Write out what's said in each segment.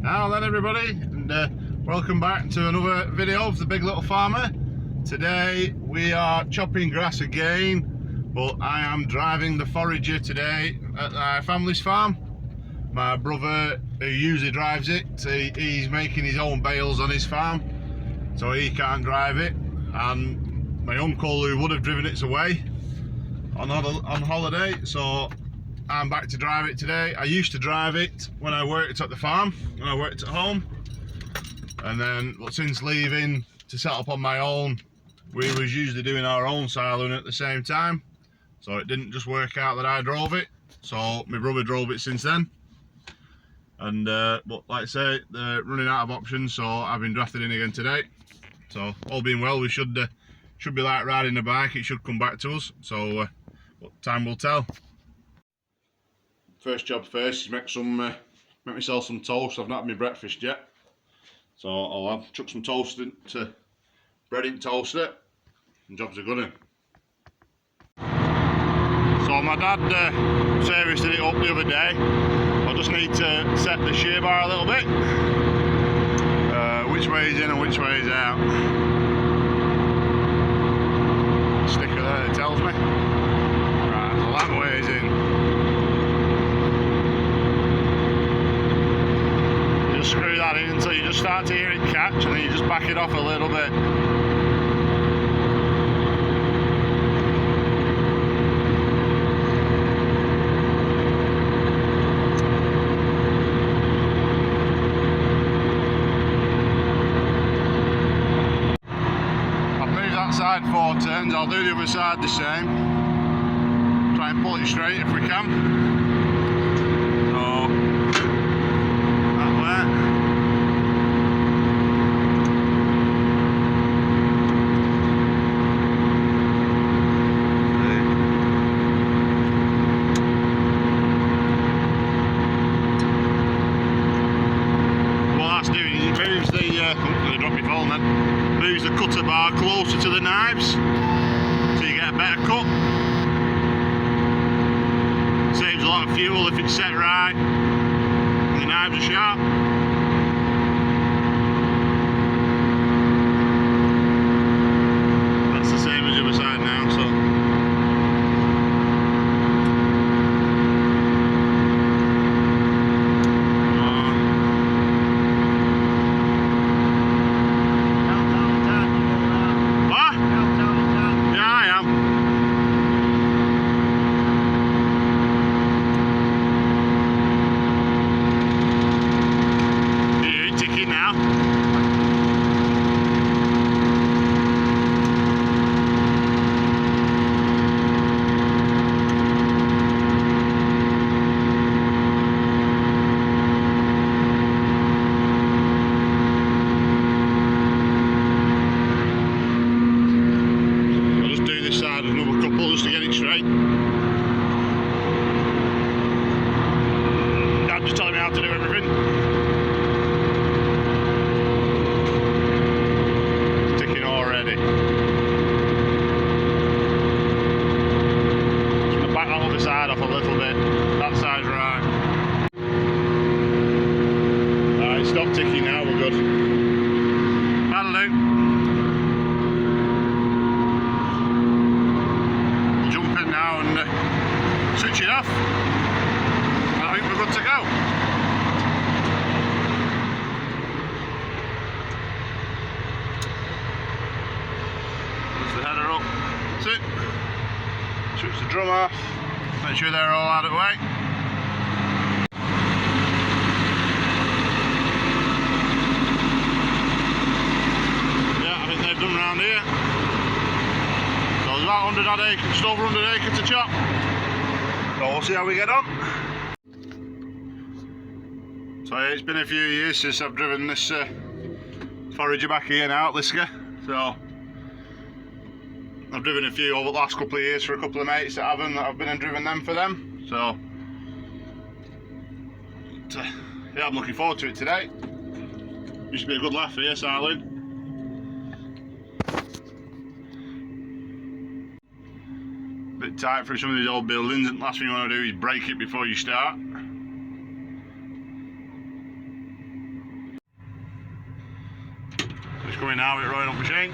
Now then everybody, and welcome back to another video of the Big Little Farmer. Today we are chopping grass again, but I am driving the forager today at my family's farm. My brother, who usually drives it, he's making his own bales on his farm, so he can't drive it, and my uncle, who would have driven it, away on holiday, so I'm back to drive it today. I used to drive it when I worked at the farm, when I worked at home, and then since leaving to set up on my own, we was usually doing our own siloing at the same time, so it didn't just work out that I drove it, so my brother drove it since then. And but like I say, they're running out of options, so I've been drafted in again today. So all being well, we should be like riding a bike. It should come back to us, so but time will tell. First job first is make myself some toast. I've not had my breakfast yet, so I'll chuck some toast into bread in toaster, and jobs are good in. So my dad serviced it up the other day. I just need to set the shear bar a little bit, which way is in and which way is out. Sticker there tells me. Right, so that way is in. Just screw that in until you just start to hear it catch, and then you just back it off a little bit. I've moved that side 4 turns, I'll do the other side the same. Try and pull it straight if we can. Moves the cutter bar closer to the knives, so you get a better cut. Saves a lot of fuel if it's set right and the knives are sharp. That's the same as the other side now, so. Just to get it straight. Dad just telling me how to do everything. It's ticking already. Just going to back that other side off a little bit. That side's right. Alright, stop ticking now, we're good. That'll do. Switch it off, and I think we're good to go. Push the header up, that's it. Switch the drum off, make sure they're all out of the way. Yeah, I think they've done round here. So there's about 100 odd acres, just over 100 acres to chop. So we'll see how we get on. So it's been a few years since I've driven this forager back here now, Lisker. So I've driven a few over the last couple of years for a couple of mates that haven't, that I've been and driven them for them. So yeah, I'm looking forward to it today. Used to be a good laugh here, Silage. Bit tight for some of these old buildings, and the last thing you want to do is break it before you start. coming now with rolling up machine.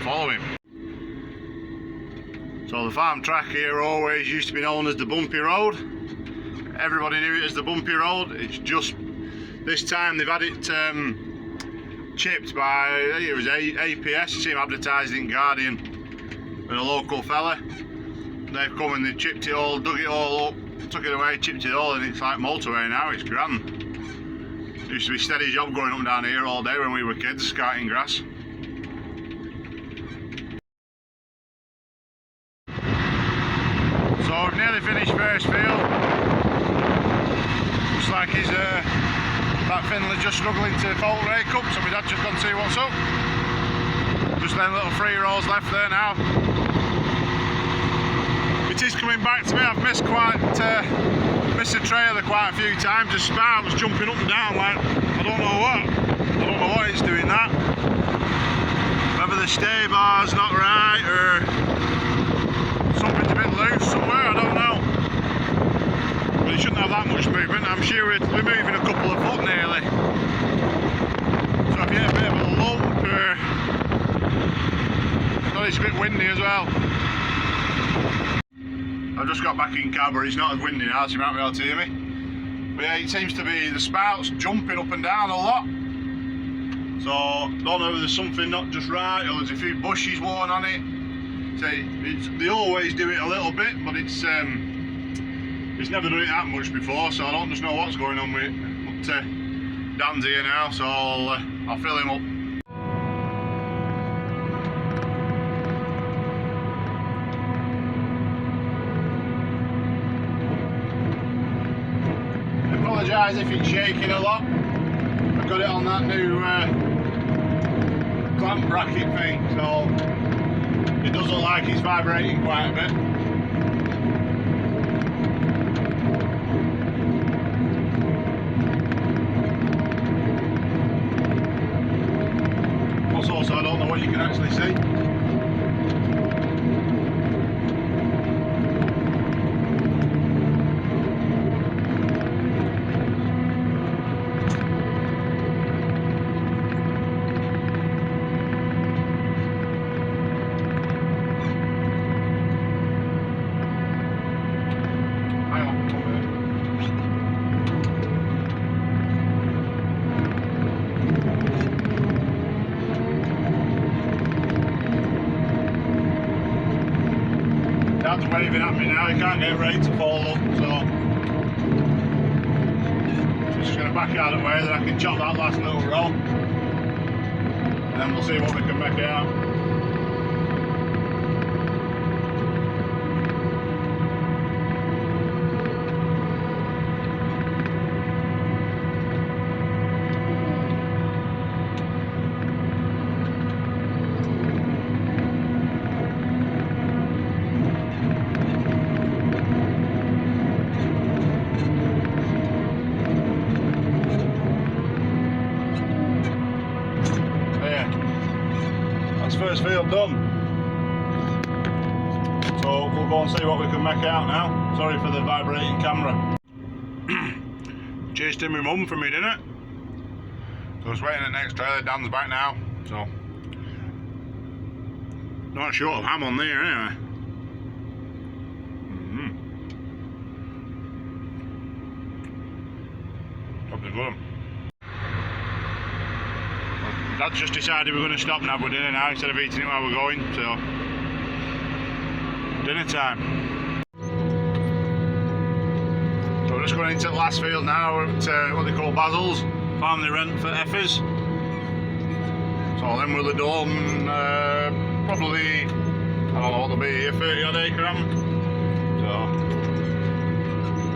Follow him. So the farm track here always used to be known as the bumpy road. Everybody knew it as the bumpy road. It's just this time they've had it chipped by, I think it was APS, you see him advertised in Guardian, and a local fella. They've come and they chipped it all, dug it all up, took it away, chipped it all, and it's like motorway now. It's grand. It used to be a steady job going up and down here all day when we were kids, scarting grass. So we've nearly finished first field. Looks like that Finland's just struggling to fold rake up, so my dad's just gone to see what's up. Just them little free rolls left there now. It is coming back to me. I've missed the trailer quite a few times. The spout's jumping up and down like I don't know what it's doing that. Whether the stay bar's not right or something's a bit loose somewhere, I don't know. But it shouldn't have that much movement. I'm sure we're moving a couple of foot nearly. So if you get a bit of a lump or... Oh, it's a bit windy as well. I've just got back in cab, but it's not as windy now, so you might be able to hear me. But yeah, it seems to be the spout's jumping up and down a lot. So, don't know whether there's something not just right or there's a few bushes worn on it. They always do it a little bit, but it's never done it that much before, so I don't just know what's going on with it. But Dan's here now, so I'll fill him up. I apologise if it's shaking a lot. I've got it on that new clamp bracket thing, so it does look like it's vibrating quite a bit. Plus also I don't know what you can actually see. Dad's waving at me now, he can't get ready to fall up, so just going to back out of the way, then I can chop that last little row, and then we'll see what we can make out. First field done, so we'll go and see what we can make out now. Sorry for the vibrating camera. Chased in my mum for me dinner, so I was waiting at the next trailer. Dan's back now, so not short of ham on there anyway. Probably good. Dad's just decided we're going to stop and have our dinner now instead of eating it while we're going, so dinner time. So we're just going into the last field now at what they call Basil's, farm they rent for heifers. So then we'll do them probably, I don't know what they'll be here, 30 odd acre am. So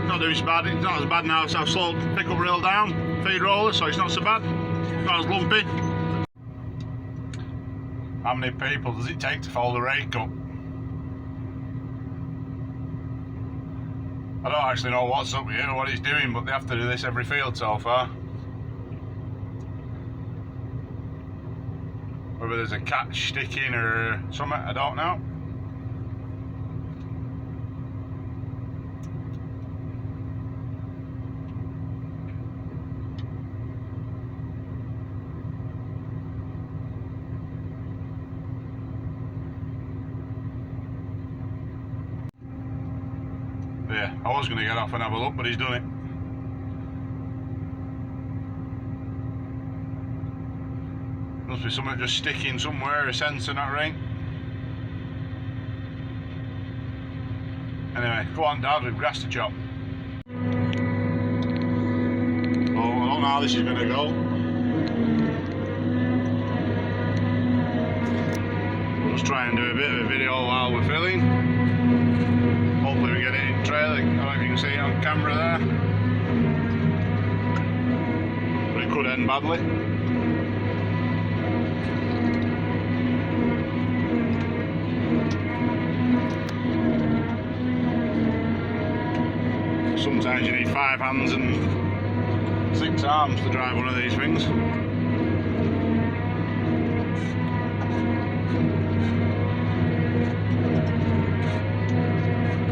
not doing so bad, it's not as bad now, so I've slowed pickup reel down, feed roller, so it's not so bad, not as lumpy. How many people does it take to fold a rake up? I don't actually know what's up here or what it's doing, but they have to do this every field so far. Whether there's a catch sticking or something, I don't know. Yeah, I was going to get off and have a look, but he's done it. Must be something just sticking somewhere, a sensor not ring. Anyway, go on Dad, we've grass to chop. Oh, I don't know how this is going to go. We'll just try and do a bit of a video while we're filling. Hopefully we get it in trailer. I don't know if you can see it on camera there. But it could end badly. Sometimes you need 5 hands and 6 arms to drive one of these things.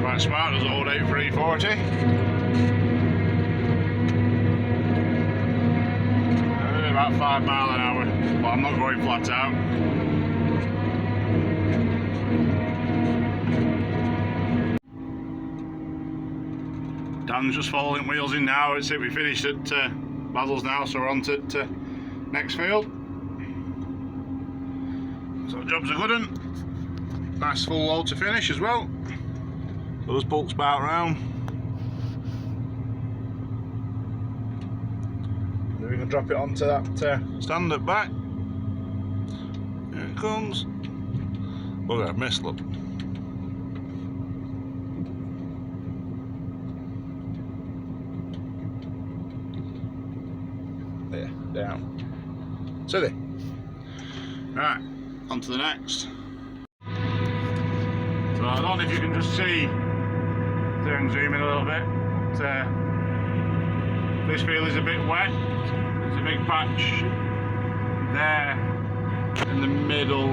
Quite smart, does old 8340. About 5 miles an hour, but I'm not going flat out. Dan's just folding wheels in now. It's it. We finished at Basil's now, so we're on to next field. So job's a good one. Nice full load to finish as well. So there's bulk spout round. Then we can drop it onto that stand at back. Here it comes. Look, I've missed, look. There, down. Silly. Right, on to the next. So I don't know if you can just see, zoom in a little bit, but this field is a bit wet. There's a big patch there in the middle,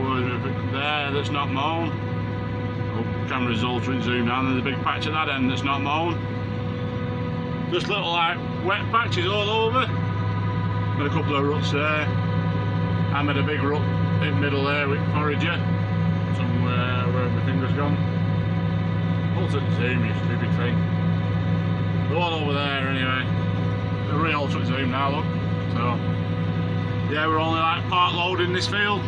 there that's not mown. Oh, camera's ultra zoomed down, there's a big patch at that end that's not mown. Just little like wet patches all over. Got a couple of ruts there. I'm at a big rut in the middle there with forager. Somewhere where my finger's gone. Ultra zoom, you stupid thing. They're all over there anyway. A real ultra zoom now, look. So yeah, we're only like part load in this field,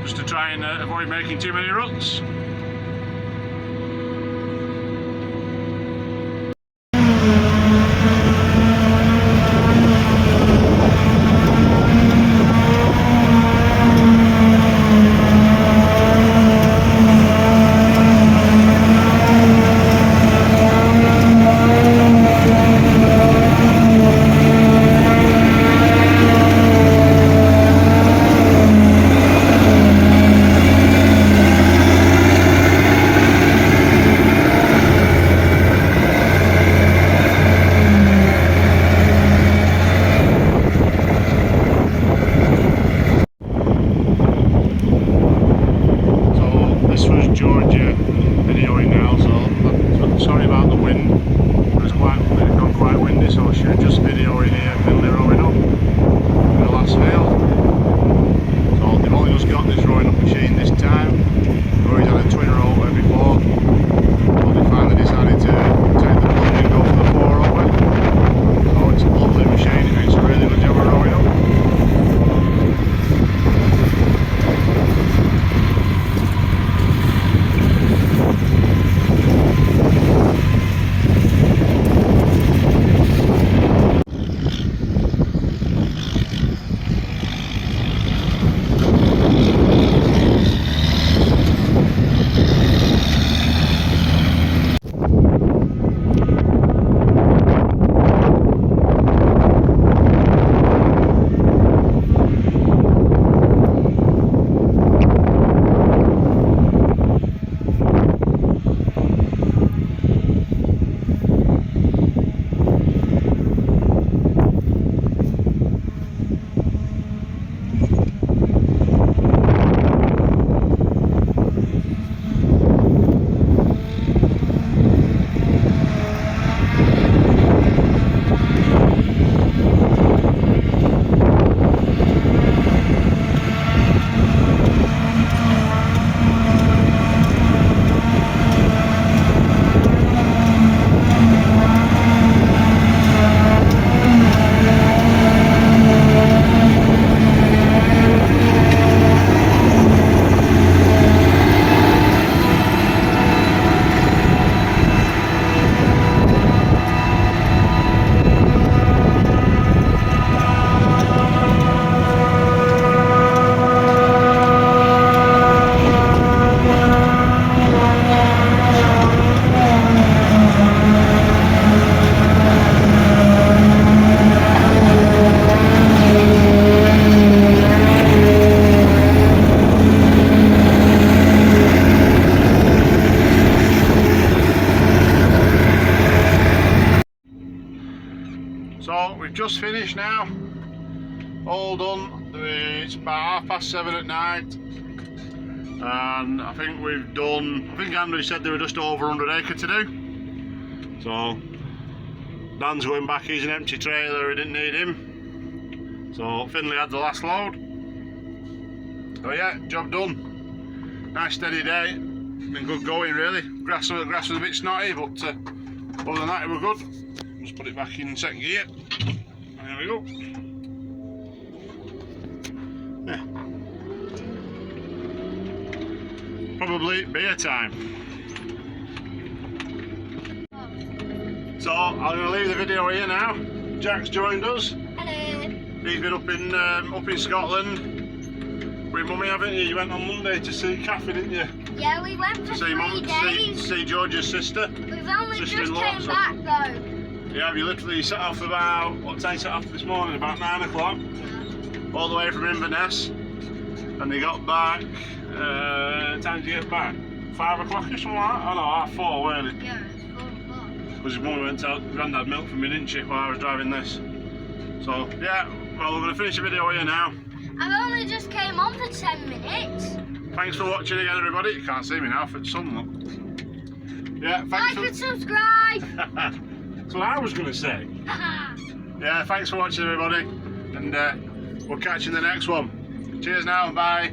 just to try and avoid making too many ruts. all done. It's about 7:30 at night, and I think we've done. I think Andrew said they were just over 100 acre to do. So Dan's going back. He's an empty trailer. We didn't need him. So Finley had the last load. So yeah, job done. Nice steady day. Been good going really. Grass was a bit snotty, but other than that it was good. Just put it back in second gear. There we go. Yeah. Probably beer time. So I'm going to leave the video here now. Jack's joined us. Hello. He's been up in Scotland with Mummy, haven't you? You went on Monday to see Kathy, didn't you? Yeah, we went for 3 days. See George's sister. We've only just came back though. Yeah, you literally set off about, what time you set off this morning? About 9 o'clock. Yeah. All the way from Inverness. And they got back, what time did you get back? 5 o'clock or something like that? Oh no, 4:30, weren't it? Yeah, it's 4 o'clock. Because your mum went to Grandad milk for me, didn't she, while I was driving this? So, yeah, well, we're going to finish the video here now. I've only just came on for 10 minutes. Thanks for watching again, everybody. You can't see me now for the sun, look. Yeah, thanks Like and subscribe. That's what I was going to say. Yeah, thanks for watching, everybody. And we'll catch you in the next one. Cheers now, bye.